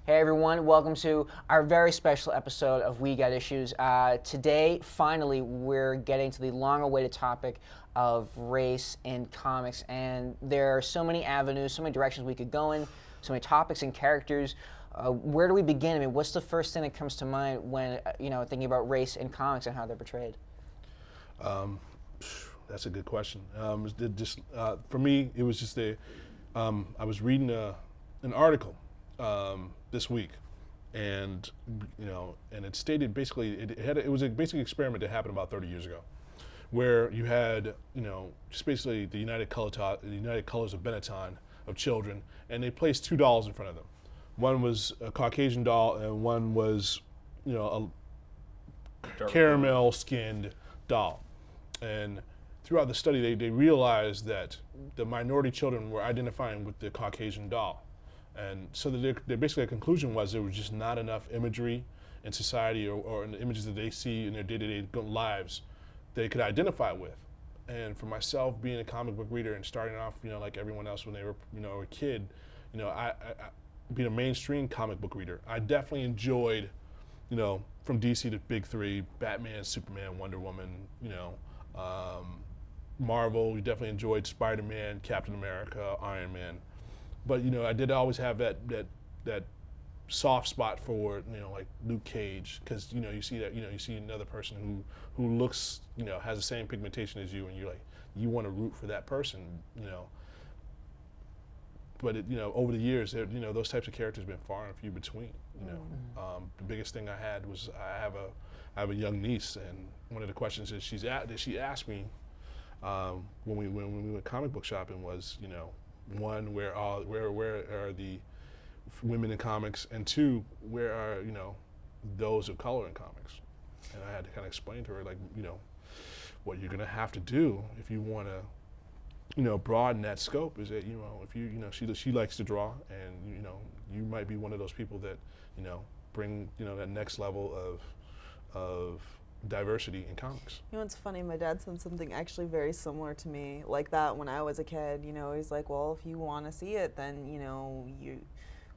Hey everyone, welcome to our very special episode of We Got Issues. Today, finally, we're getting to the long-awaited topic of race in comics, and there are so many avenues, so many directions we could go in, so many topics and characters. Where do we begin? I mean, what's the first thing that comes to mind when thinking about race in comics and how they're portrayed? That's a good question. For me, it was just I was reading an article this week, and it stated basically it was a basic experiment that happened about 30 years ago, where you had just basically the United Colors of Benetton of children, and they placed two dolls in front of them. One was a Caucasian doll, and one was a caramel skinned doll. And throughout the study, they realized that the minority children were identifying with the Caucasian doll. And so their basically a conclusion was there was just not enough imagery in society or in the images that they see in their day-to-day lives they could identify with. And for myself, being a comic book reader and starting off, like everyone else when they were, a kid, I being a mainstream comic book reader, I definitely enjoyed, from DC to Big Three, Batman, Superman, Wonder Woman, Marvel. We definitely enjoyed Spider-Man, Captain America, Iron Man. But I did always have that soft spot for like Luke Cage, because you see that you see another person who looks has the same pigmentation as you, and you're like you want to root for that person, But over the years, those types of characters have been far and few between. The biggest thing I had was I have a young niece, and one of the questions that she asked me when we went comic book shopping was one, where are the women in comics, and two, where are those of color in comics? And I had to kind of explain to her, like, what you're going to have to do if you want to broaden that scope is that if she likes to draw, and you might be one of those people that bring that next level of diversity in comics. It's funny, my dad said something actually very similar to me like that when I was a kid. He's like, well, if you want to see it, then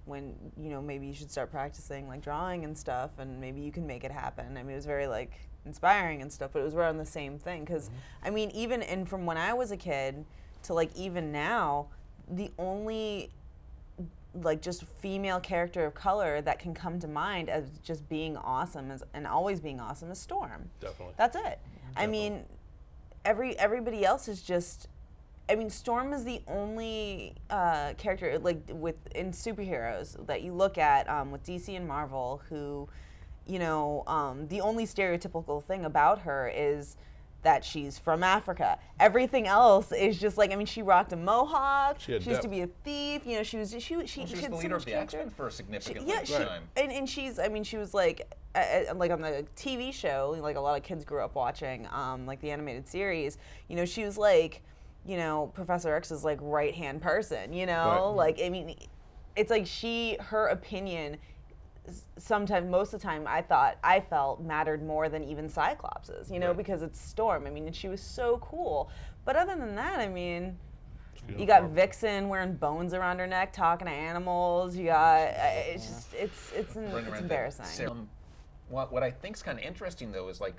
maybe you should start practicing like drawing and stuff, and maybe you can make it happen. I mean, it was very like inspiring and stuff, but it was around the same thing, because I mean, even from when I was a kid to like even now, the only like just female character of color that can come to mind as just being awesome and always being awesome is Storm. Definitely. That's it. Definitely. I mean, everybody else is just. I mean, Storm is the only character like in superheroes that you look at with DC and Marvel who, the only stereotypical thing about her is that she's from Africa. Everything else is just like, I mean, she rocked a mohawk. She used to be a thief. She was the leader of the X-Men for a significant time. And she was like on the TV show, like a lot of kids grew up watching, like the animated series. She was like, Professor X's like right-hand person. Right. Like, I mean, it's like her opinion. Sometimes, most of the time, I felt mattered more than even Cyclops's, Right. because it's Storm. I mean, and she was so cool. But other than that, I mean, you got Vixen wearing bones around her neck, talking to animals. You got it's embarrassing. What I think's kind of interesting though is like,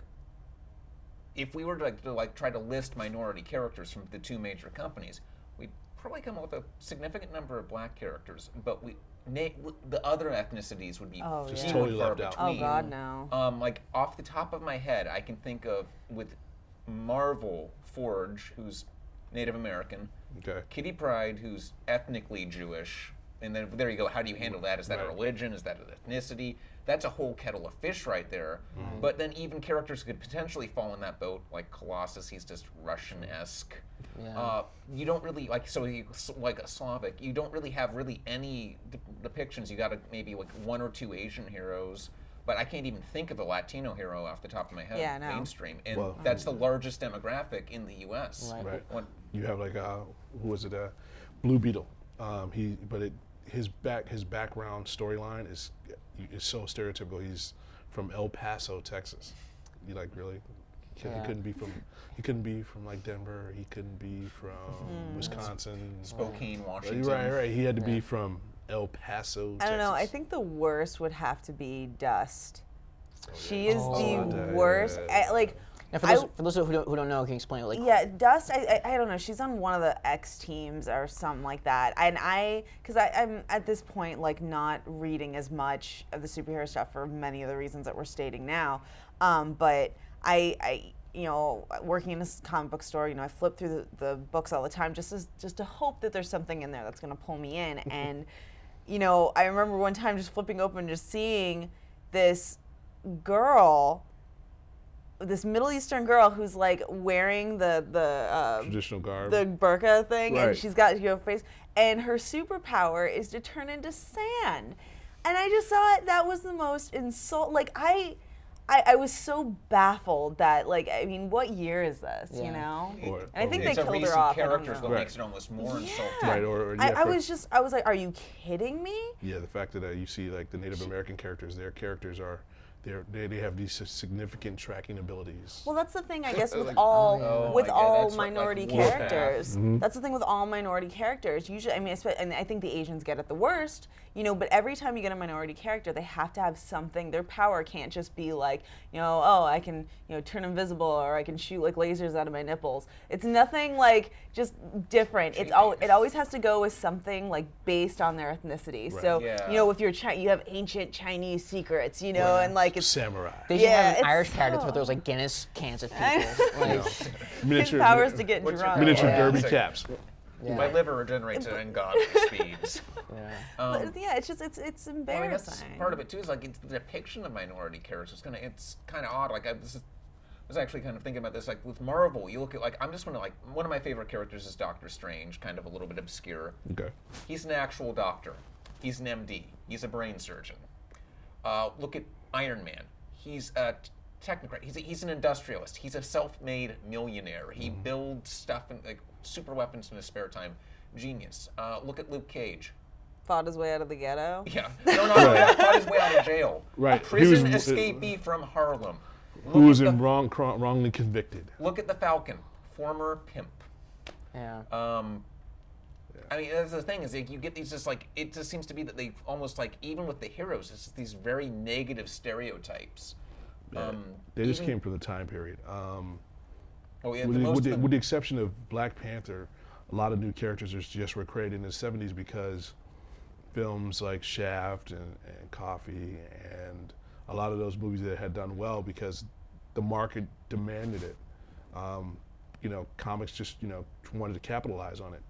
if we were to try to list minority characters from the two major companies, we'd probably come up with a significant number of black characters, but the other ethnicities would be just few totally and far left out. between. Oh God, no. Like off the top of my head, I can think of with Marvel, Forge, who's Native American, Okay. Kitty Pryde, who's ethnically Jewish, and then there you go. How do you handle that? Is that a Right. religion? Is that an ethnicity? That's a whole kettle of fish right there. But then even characters could potentially fall in that boat, like Colossus. He's just Russian-esque. Yeah. You don't really like like a Slavic. You don't really have any depictions. You got maybe like one or two Asian heroes. But I can't even think of a Latino hero off the top of my head. Yeah, no. Mainstream, and that's the largest demographic in the U.S. Right. Right. You have like who was it? Blue Beetle. His background storyline is so stereotypical. He's from El Paso, Texas. You like really? He couldn't be from like Denver. He couldn't be from Wisconsin. Spokane, Washington. Right. He had to be from El Paso, I don't know. I Texas. think the worst would have to be Dust. She is the Dust. worst. Now, for those who don't know, can you explain? Like, Yeah, Dust. I don't know. She's on one of the X teams or something like that. And because I'm at this point like not reading as much of the superhero stuff for many of the reasons that we're stating now. But I working in a comic book store, I flip through the books all the time just to hope that there's something in there that's going to pull me in. And I remember one time just flipping open, just seeing this girl, this Middle Eastern girl who's like wearing the Traditional garb. the burqa thing, Right. and she's got face, and her superpower is to turn into sand. And I just thought that was the most insult. Like I was so baffled that what year is this? Yeah. Or- And I think they It's a killed her recent off. I don't character, so know. that makes it almost more insulting. Right, or I was like, are you kidding me? yeah, the fact that you see like the Native American characters, their characters are they have these significant tracking abilities. Well, that's the thing, I guess, with Like- all Oh, with I get it. all That's like minority Warpath. characters. That's the thing with all minority characters. Usually, and I think the Asians get it the worst. But every time you get a minority character, they have to have something. Their power can't just be like, oh, I can, turn invisible, or I can shoot like lasers out of my nipples. It's nothing like just different. It always has to go with something like based on their ethnicity. Right. So, Yeah. with your you have ancient Chinese secrets, and like it's. Samurai. they should Yeah, have an it's Irish character so- for those like Guinness cans of people. Like, His powers to get What's your drunk. Miniature Yeah. derby It's like- caps. yeah. My liver regenerates at ungodly speeds. Yeah. But yeah, it's just it's Well, I mean, embarrassing. that's part of it too. Is like it's the depiction of minority characters. It's kind of odd. Like I was actually kind of thinking about this. Like with Marvel, you look at I'm just wondering. Like one of my favorite characters is Doctor Strange. Kind of a little bit obscure. Okay. He's an actual doctor. He's an MD. He's a brain surgeon. Look at Iron Man. He's a technocrat. He's an industrialist. He's a self-made millionaire. He builds stuff and like super weapons in his spare time. Genius. Look at Luke Cage. Fought his way out of the ghetto. Yeah. No, that. Fought his way out of jail. Right. Prison He was- escapee from Harlem. Who was Look at wrongly convicted? Look at the Falcon. Former pimp. Yeah. I mean, that's the thing is like, you get these just like it just seems to be that they almost like even with the heroes, it's just these very negative stereotypes. They just even- came from the time period. Oh yeah, With, the the, most with, the, of them- with the exception of Black Panther, a lot of new characters just were created in the 70s because films like Shaft and Coffee and a lot of those movies that had done well because the market demanded it. Comics just wanted to capitalize on it.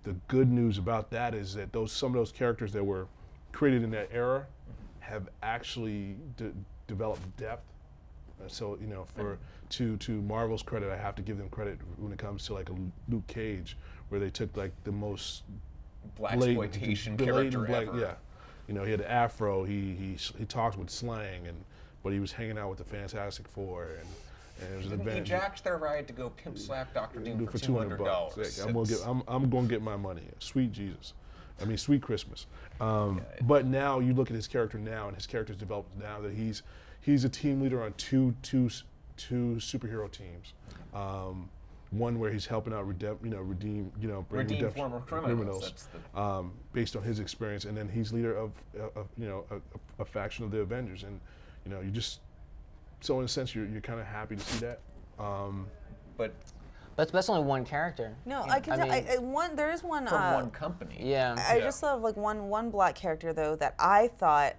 The good news about that is that some of those characters that were created in that era have actually developed depth. So to Marvel's credit, I have to give them credit when it comes to like a Luke Cage, where they took like the most blaxploitation character ever. Yeah, he had the afro. He talked with slang, but he was hanging out with the Fantastic Four, and it was an He advantage. jacked their ride to go pimp slap Dr. Doom Do for for $200. $200. I'm gonna get my money. Sweet Jesus, sweet Christmas. But now you look at his character now, and his character's developed now that he's a team leader on two superhero teams. One where he's helping out redeem former criminals. That's based on his experience, and then he's leader of a faction of the Avengers, and you just so in a sense you're kind of happy to see that. But But that's only one character. No, I can I tell. mean- There is one. from one company. Yeah. I just love like one black character though that I thought,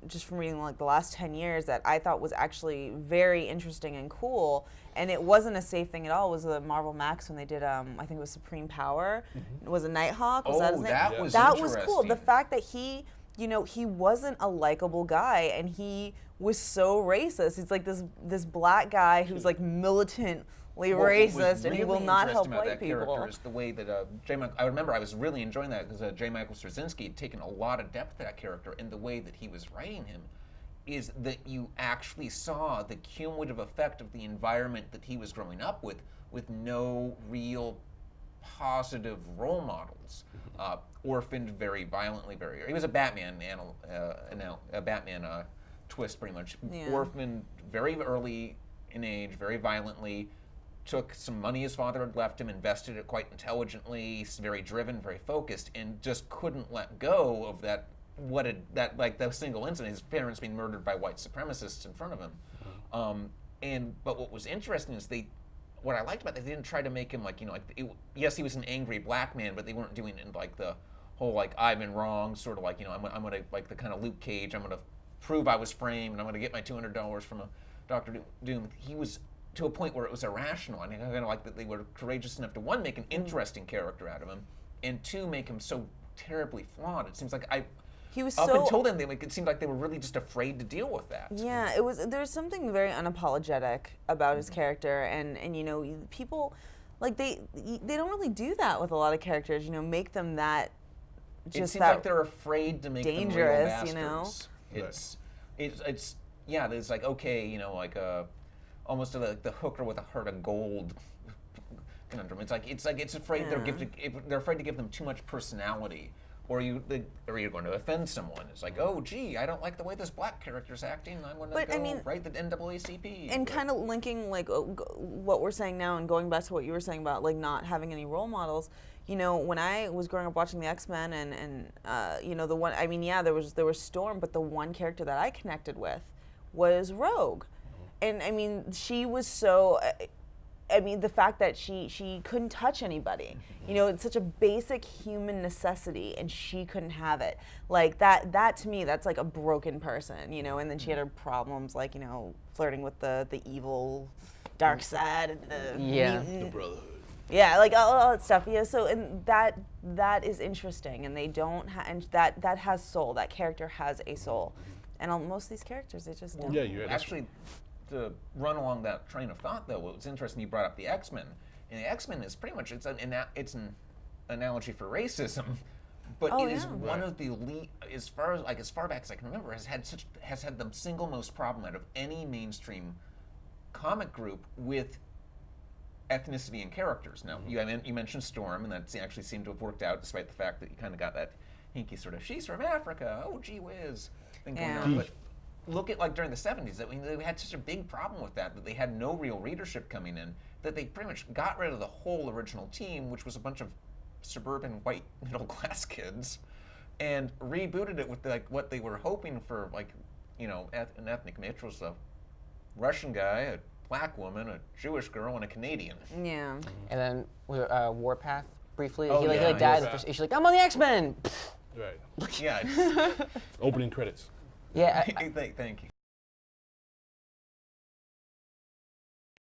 just from reading like the last 10 years, that I thought was actually very interesting and cool, and it wasn't a safe thing at all. Was the Marvel Max when they did I think it was Supreme Power. It was a Nighthawk. Was that his name? that was That was cool. The interesting. fact that he wasn't a likable guy, and he was so racist. He's like this black guy who's like militantly What was racist, and he will really not help interesting about white that people. character is the way that I remember I was really enjoying that because J. Michael Straczynski had taken a lot of depth to that character, and the way that he was writing him is that you actually saw the cumulative effect of the environment that he was growing up with no real positive role models. Orphaned very violently, he was a Batman a Batman twist pretty much. Yeah. Orphaned very early in age, very violently. took some money his father had left him, invested it quite intelligently, he's very driven, very focused, and just couldn't let go of that. That single incident, his parents being murdered by white supremacists in front of him. But what was interesting is what I liked about that, they didn't try to make him yes, he was an angry black man, but they weren't doing it in like the whole like I've been wrong, sort of like, I'm gonna like the kind of Luke Cage, I'm gonna prove I was framed, and I'm gonna get my $200 from a Dr. Doom. He was to a point where it was irrational. I kind of like that they were courageous enough to, one, make an interesting character out of him, and two, make him so terribly flawed. It seems like He was up so until then, it seemed like they were really just afraid to deal with that. Yeah, there's something very unapologetic about his character, and people like they don't really do that with a lot of characters. Make them that It just seems that like they're afraid to make dangerous, them real bastards. It's yeah, it's like, okay, almost like the hooker with a heart of gold conundrum. It's afraid they're afraid to give them too much personality, or you're going to offend someone. It's like, oh, gee, I don't like the way this black character's acting. I'm going to write the NAACP. And kind of linking like what we're saying now and going back to what you were saying about like not having any role models. When I was growing up watching the X-Men and the one, there was Storm, but the one character that I connected with was Rogue. And she was so, the fact that she couldn't touch anybody, it's such a basic human necessity, and she couldn't have it. Like that to me, that's like a broken person, and then she had her problems, like, flirting with the evil dark side and the mutant. The Brotherhood. Yeah, like all that stuff. So and that is interesting, and they don't and that has soul. That character has a soul, and most of these characters, they just don't. Yeah, you're Actually, to run along that train of thought, though, what's interesting, you brought up the X-Men, and the X-Men is pretty much it's an analogy for racism, but it is one of the as far back as I can remember, has had the single most problem out of any mainstream comic group with ethnicity and characters. Now, you mentioned Storm, and that actually seemed to have worked out, despite the fact that you kind of got that hinky sort of, she's from Africa, oh gee whiz thing going on. But look at like during the 70s, they had such a big problem with that they had no real readership coming in, that they pretty much got rid of the whole original team, which was a bunch of suburban white middle class kids, and rebooted it with like what they were hoping for, like, an ethnic mix was a Russian guy, a black woman, a Jewish girl, and a Canadian. Yeah. And then Warpath briefly. Oh, he yeah, died. Warpath. She's like, I'm on the X-Men. Right. Yeah. Opening credits. Yeah. Thank you.